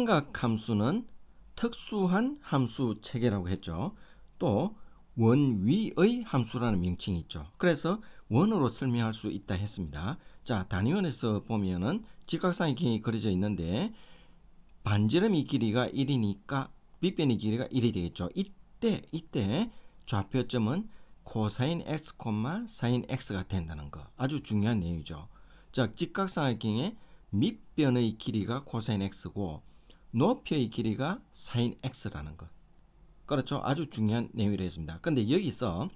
삼각함수는 특수한 함수 체계라고 했죠. 또 원위의 함수라는 명칭이 있죠. 그래서 원으로 설명할 수 있다 했습니다. 자, 단위원에서 보면은 직각삼각형이 그려져 있는데 반지름이 길이가 1이니까 밑변의 길이가 1이 되겠죠. 이때 좌표점은 코사인 x, 사인 x가 된다는 거. 아주 중요한 내용이죠. 자, 직각삼각형의 밑변의 길이가 코사인 x고 높이의 길이가 사인 x라는 것. 그렇죠. 아주 중요한 내용이라 했습니다. 근데 여기서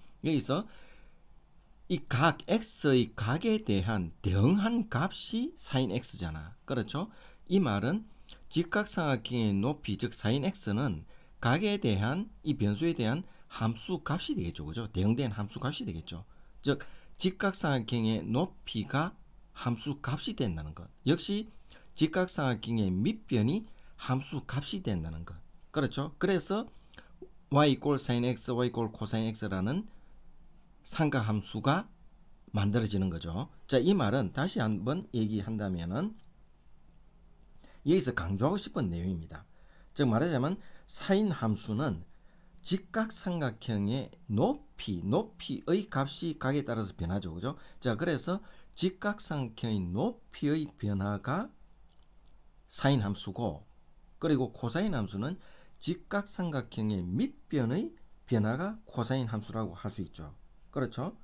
이 각 x의 각에 대한 대응한 값이 사인 x잖아. 그렇죠. 이 말은 직각삼각형의 높이, 즉 사인 x는 각에 대한 이 변수에 대한 함수 값이 되겠죠. 그죠? 대응된 함수 값이 되겠죠. 즉 직각삼각형의 높이가 함수 값이 된다는 것. 역시 직각삼각형의 밑변이 함수 값이 된다는 것. 그렇죠? 그래서 y = sin x, y = cosine x라는 삼각함수가 만들어지는 거죠. 자, 이 말은 다시 한번 얘기한다면은 여기서 강조하고 싶은 내용입니다. 즉 말하자면 사인 함수는 직각삼각형의 높이의 값이 각에 따라서 변하죠. 그죠? 자, 그래서 직각삼각형의 높이의 변화가 사인 함수고, 그리고 코사인 함수는 직각삼각형의 밑변의 변화가 코사인 함수라고 할 수 있죠. 그렇죠?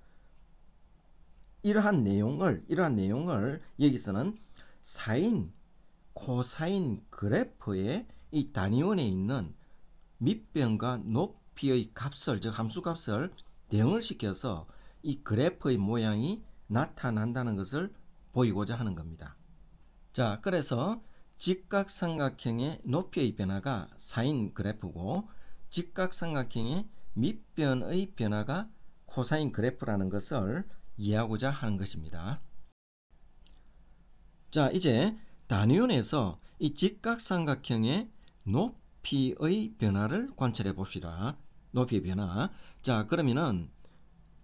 이러한 내용을 여기서는 사인, 코사인 그래프의 이 단위원에 있는 밑변과 높이의 값을, 즉 함수값을 대응을 시켜서 이 그래프의 모양이 나타난다는 것을 보이고자 하는 겁니다. 자, 그래서 직각삼각형의 높이의 변화가 사인 그래프고 직각삼각형의 밑변의 변화가 코사인 그래프라는 것을 이해하고자 하는 것입니다. 자, 이제 단위원에서 이 직각삼각형의 높이의 변화를 관찰해 봅시다. 높이의 변화. 자, 그러면은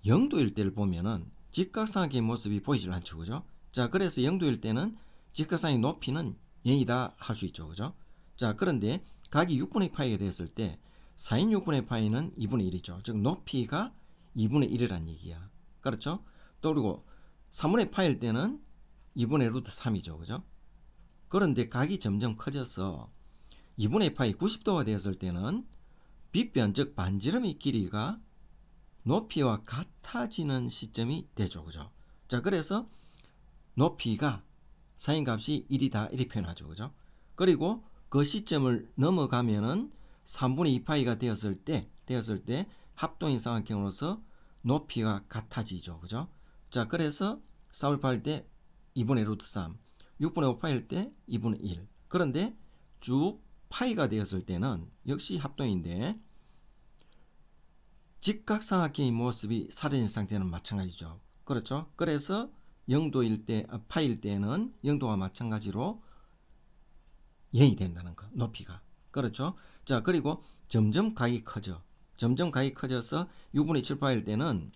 0도일 때를 보면은 직각삼각형의 모습이 보이질 않죠. 그죠? 자, 그래서 0도일 때는 직각삼각형의 높이는 0이다 할 수 있죠. 그죠? 자, 그런데 각이 6분의 파이가 되었을 때 사인 6분의 파이는 2분의 1이죠. 즉 높이가 2분의 1이라는 얘기야. 그렇죠? 또 그리고 3분의 파일 때는 2분의 루트 3이죠. 그죠? 그런데 각이 점점 커져서 2분의 파이 90도가 되었을 때는 빗변, 즉 반지름의 길이가 높이와 같아지는 시점이 되죠. 그죠? 자, 그래서 높이가 사인 값이 1이다 이렇게 표현하죠. 그죠? 그리고 그 시점을 넘어가면은 3분의 2파이가 되었을 때 합동인 삼각형으로서 높이가 같아지죠. 그죠? 자, 그래서 3을 파일 때 2분의 루트 3, 6분의 5파일 때 2분의 1. 그런데 쭉 파이가 되었을 때는 역시 합동인데 직각삼각형의 모습이 사라진 상태는 마찬가지죠. 그렇죠? 그래서 0도일 때, 파일 때는 0도와 마찬가지로 0이 된다는 거, 높이가. 그렇죠? 자, 그리고 점점 각이 커져. 점점 각이 커져서 6분의 7파일 때는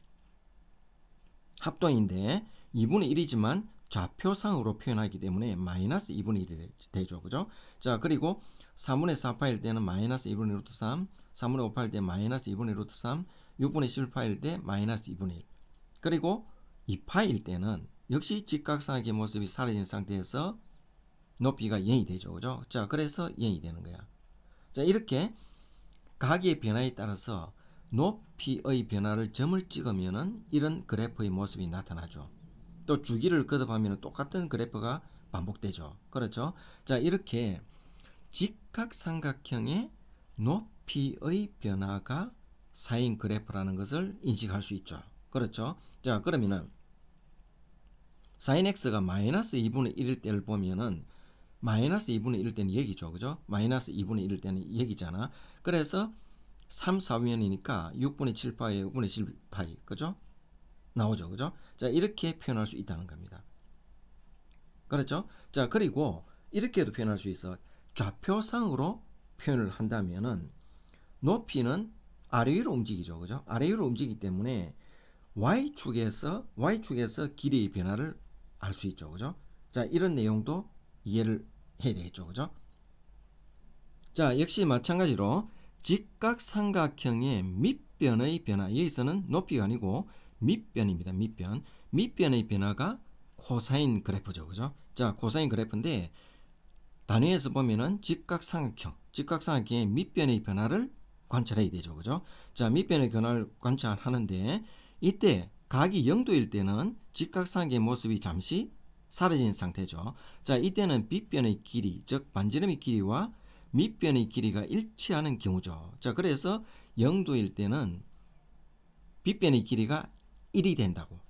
합동인데 2분의 1이지만 좌표상으로 표현하기 때문에 마이너스 2분의 1이 되죠. 그죠? 자, 그리고 3분의 4파일 때는 마이너스 2분의 루트 3, 3분의 5파일 때 마이너스 2분의 루트 3, 6분의 7파일 때 마이너스 2분의 1. 그리고 2파일 때는 역시 직각삼각형의 모습이 사라진 상태에서 높이가 0이 되죠. 그죠? 자, 그래서 0이 되는 거야. 자, 이렇게 각의 변화에 따라서 높이의 변화를 점을 찍으면은 이런 그래프의 모습이 나타나죠. 또 주기를 거듭하면 똑같은 그래프가 반복되죠. 그렇죠? 자, 이렇게 직각삼각형의 높이의 변화가 사인 그래프라는 것을 인식할 수 있죠. 그렇죠? 자, 그러면은 사인 x가 마이너스 2분의 1일 때를 보면은 마이너스 2분의 1일 때는 여기죠. 그죠? 마이너스 2분의 1일 때는 여기잖아. 그래서 3, 4면이니까 6분의 7파이, 6분의 7파이. 그죠? 나오죠. 그죠? 자, 이렇게 표현할 수 있다는 겁니다. 그렇죠? 자, 그리고 이렇게도 표현할 수 있어. 좌표상으로 표현을 한다면은 높이는 아래 위로 움직이죠. 그죠? 아래 위로 움직이기 때문에 y축에서 길이의 변화를 알 수 있죠. 그죠? 자, 이런 내용도 이해를 해야 되겠죠. 그죠? 자, 역시 마찬가지로 직각삼각형의 밑변의 변화, 여기서는 높이가 아니고 밑변입니다. 밑변의 변화가 코사인 그래프죠. 그죠? 자, 코사인 그래프인데 단위에서 보면은 직각삼각형의 밑변의 변화를 관찰해야 되죠. 그죠? 자, 밑변의 변화를 관찰하는데 이때 각이 0도일 때는 직각삼각형의 모습이 잠시 사라진 상태죠. 자, 이때는 밑변의 길이, 즉 반지름의 길이와 밑변의 길이가 일치하는 경우죠. 자, 그래서 0도일 때는 밑변의 길이가 1이 된다고.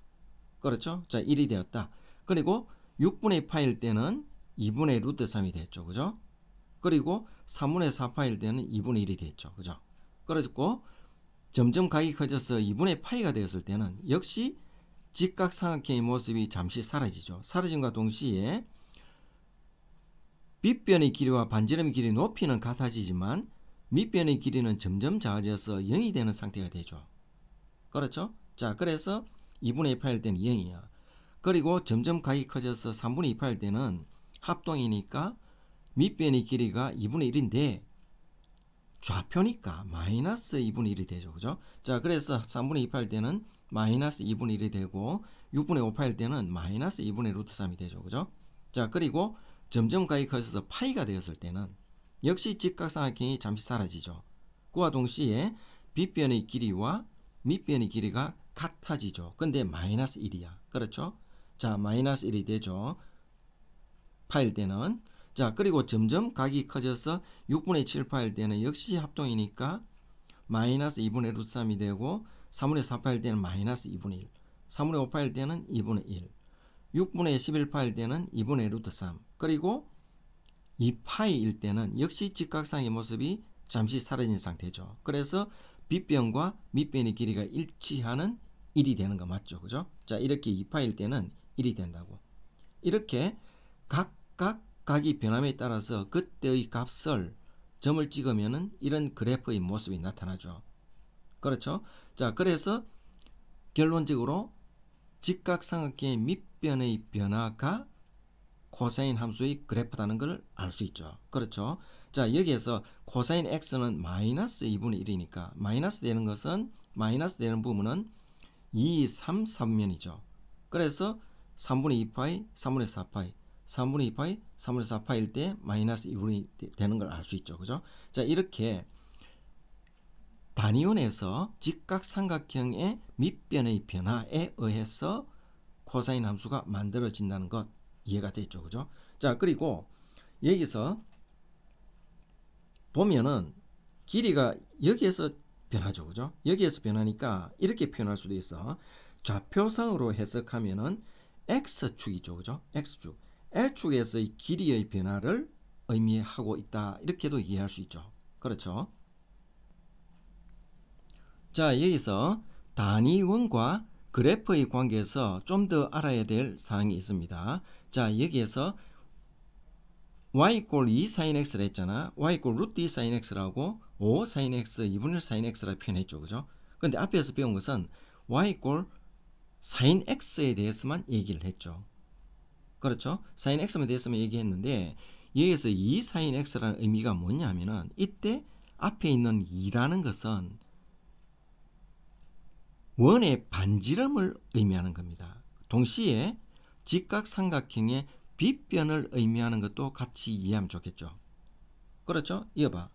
그렇죠? 자, 1이 되었다. 그리고 6분의 파일 때는 2분의 루트 3이 됐죠. 그죠? 그리고 3분의 4 파일 때는 2분의 1이 됐죠. 그죠? 그래서 점점 각이 커져서 2분의 파이가 되었을 때는 역시 직각삼각형의 모습이 잠시 사라지죠. 사라짐과 동시에 밑변의 길이와 반지름의 길이 높이는 같아지지만 밑변의 길이는 점점 작아져서 0이 되는 상태가 되죠. 그렇죠? 자, 그래서 2분의 2파일 때는 0이야. 그리고 점점 각이 커져서 3분의 2파일 때는 합동이니까 밑변의 길이가 2분의 1인데 좌표니까 마이너스 2분의 1이 되죠. 그죠? 자, 그래서 3분의 2파일 때는 마이너스 2분의 1이 되고 6분의 5파일 때는 마이너스 2분의 루트 3이 되죠. 그죠? 자, 그리고 점점 각이 커져서 파이가 되었을 때는 역시 직각삼각형이 잠시 사라지죠. 그와 동시에 밑변의 길이와 밑변의 길이가 같아지죠. 근데 마이너스 1이야. 그렇죠? 자, 마이너스 1이 되죠. 파일 때는. 자, 그리고 점점 각이 커져서 6분의 7 파일 때는 역시 합동이니까 마이너스 2분의 루트 3이 되고 3분의 4 파일 때는 마이너스 2분의 1, 3분의 5 파일 때는 2분의 1, 6분의 11 파일 때는 2분의 루트 3, 그리고 2파이일 때는 역시 직각상의 모습이 잠시 사라진 상태죠. 그래서 빗변과 밑변의 길이가 일치하는 1이 되는 거 맞죠? 그죠? 자, 이렇게 2파일 때는 1이 된다고. 이렇게 각각 각이 변함에 따라서 그때의 값을 점을 찍으면은 이런 그래프의 모습이 나타나죠. 그렇죠? 자, 그래서 결론적으로 직각삼각형의 밑변의 변화가 코사인 함수의 그래프라는 걸 알 수 있죠. 그렇죠? 자, 여기에서 코사인 x는 마이너스 2분의 1이니까 마이너스 되는 것은 마이너스 되는 부분은 2, 3, 3면이죠. 그래서 3분의 2파이, 3분의 4파이, 3분의 2파이, 3분의 4파일 때 마이너스 2분이 되는 걸 알 수 있죠. 그죠? 자, 이렇게 단위원에서 직각삼각형의 밑변의 변화에 의해서 코사인 함수가 만들어진다는 것 이해가 됐죠. 그죠? 자, 그리고 여기서 보면은 길이가 여기에서 변하죠. 그죠? 여기에서 변하니까 이렇게 표현할 수도 있어. 좌표상으로 해석하면은 x축이죠. 그죠? x축. x축에서의 길이의 변화를 의미하고 있다. 이렇게도 이해할 수 있죠. 그렇죠? 자, 여기서 단위원과 그래프의 관계에서 좀 더 알아야 될 사항이 있습니다. 자, 여기에서 y = 2 sin x를 했잖아. y = 루트 2 sin x라고 5 sin x 2분의 1 sin x라고 표현했죠. 그죠? 근데 앞에서 배운 것은 y = sin x에 대해서만 얘기를 했죠. 그렇죠? sin x에 대해서만 얘기했는데 여기서 2 sin x라는 의미가 뭐냐면은 이때 앞에 있는 2라는 것은 원의 반지름을 의미하는 겁니다. 동시에 직각삼각형의 빗변을 의미하는 것도 같이 이해하면 좋겠죠. 그렇죠? 이어봐.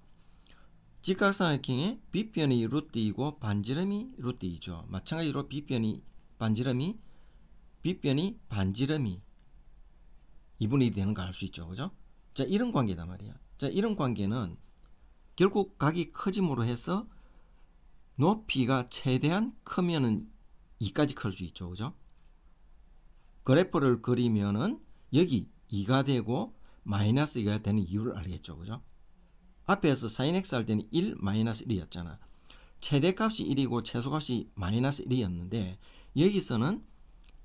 직각삼각형의 빗변이 루트 2고 반지름이 루트 2죠. 마찬가지로 빗변이 반지름이 2분의 1이 되는 거 알 수 있죠. 그죠? 자, 이런 관계단 말이야. 자, 이런 관계는 결국 각이 커짐으로 해서 높이가 최대한 크면은 2까지 클 수 있죠. 그죠? 그래프를 그리면은 여기 2가 되고 마이너스 2가 되는 이유를 알겠죠. 그죠? 앞에서 sin x 할 때는 1, 마이너스 1이었잖아. 최대값이 1이고 최소값이 마이너스 1이었는데 여기서는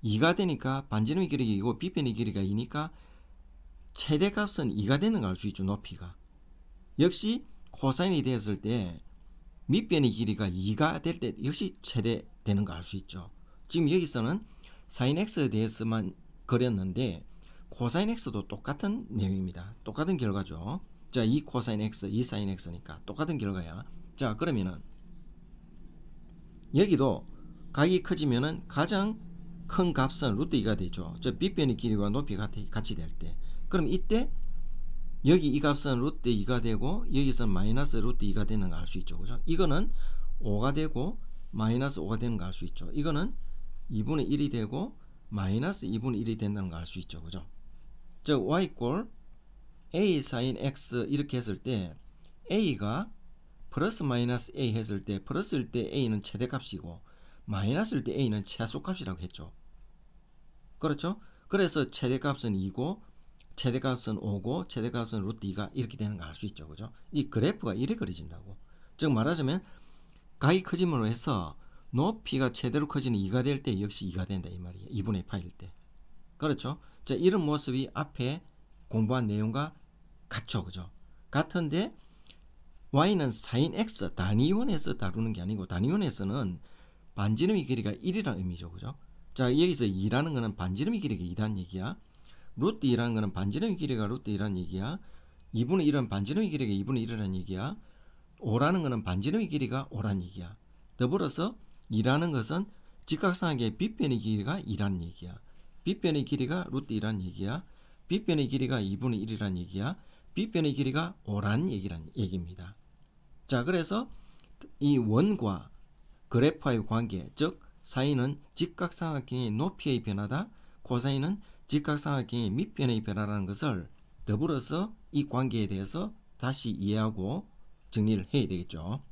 2가 되니까 반지름의 길이가 2고 빗변의 길이가 2니까 최대값은 2가 되는 걸 알 수 있죠. 높이가. 역시 코사인이 되었을 때 밑변의 길이가 2가 될 때 역시 최대 되는 거 알 수 있죠. 지금 여기서는 sin x에 대해서만 그렸는데 코사인 x도 똑같은 내용입니다. 똑같은 결과죠. 자, 2 코사인 x, 2 사인 x니까 똑같은 결과야. 자, 그러면은 여기도 각이 커지면은 가장 큰 값은 루트 2가 되죠. 저 빗변의 길이와 높이가 같이 될 때. 그럼 이때 여기 이 값은 루트 2가 되고 여기서 마이너스 루트 2가 되는 거 알 수 있죠. 그죠? 이거는 5가 되고 마이너스 5가 되는 거 알 수 있죠. 이거는 2분의 1이 되고 마이너스 2분의 1이 된다는 거 알 수 있죠. 그죠? 즉 y 이꼴 a sin x 이렇게 했을 때 a가 플러스 마이너스 a 했을 때 플러스일 때 a는 최대값이고 마이너스일 때 a는 최소값이라고 했죠. 그렇죠? 그래서 최대값은 2고 최대값은 5고 최대값은 루트 2가 이렇게 되는 거 알 수 있죠. 그죠? 이 그래프가 이래 그려진다고. 즉 말하자면 각이 커짐으로 해서 높이가 최대로 커지는 2가 될 때 역시 2가 된다 이 말이에요. 2분의 8일 때. 그렇죠? 자, 이런 모습이 앞에 공부한 내용과 같죠. 그죠? 같은데 y는 sin x 단위원에서 다루는 게 아니고 단위원에서는 반지름의 길이가 1이라는 의미죠. 그죠? 자, 여기서 2라는 거는 반지름의 길이가 2라는 얘기야. 루트 2라는 거는 반지름의 길이가 루트 2라는 얘기야. 2분의 1은 반지름의 길이가 2분의 1이라는 얘기야. 5라는 거는 반지름의 길이가 5라는 얘기야. 더불어서 2라는 것은 직각삼각의 빗변의 길이가 2라는 얘기야. 빗변의 길이가 루트 2라는 얘기야. 빗변의 길이가 2분의 1이라는 얘기야. 빗변의 길이가 5라는 얘기입니다. 자, 그래서 이 원과 그래프와의 관계, 즉 사인은 직각삼각형의 높이의 변화다. 코사인은 직각삼각형의 밑변의 변화라는 것을 더불어서 이 관계에 대해서 다시 이해하고 정리를 해야 되겠죠.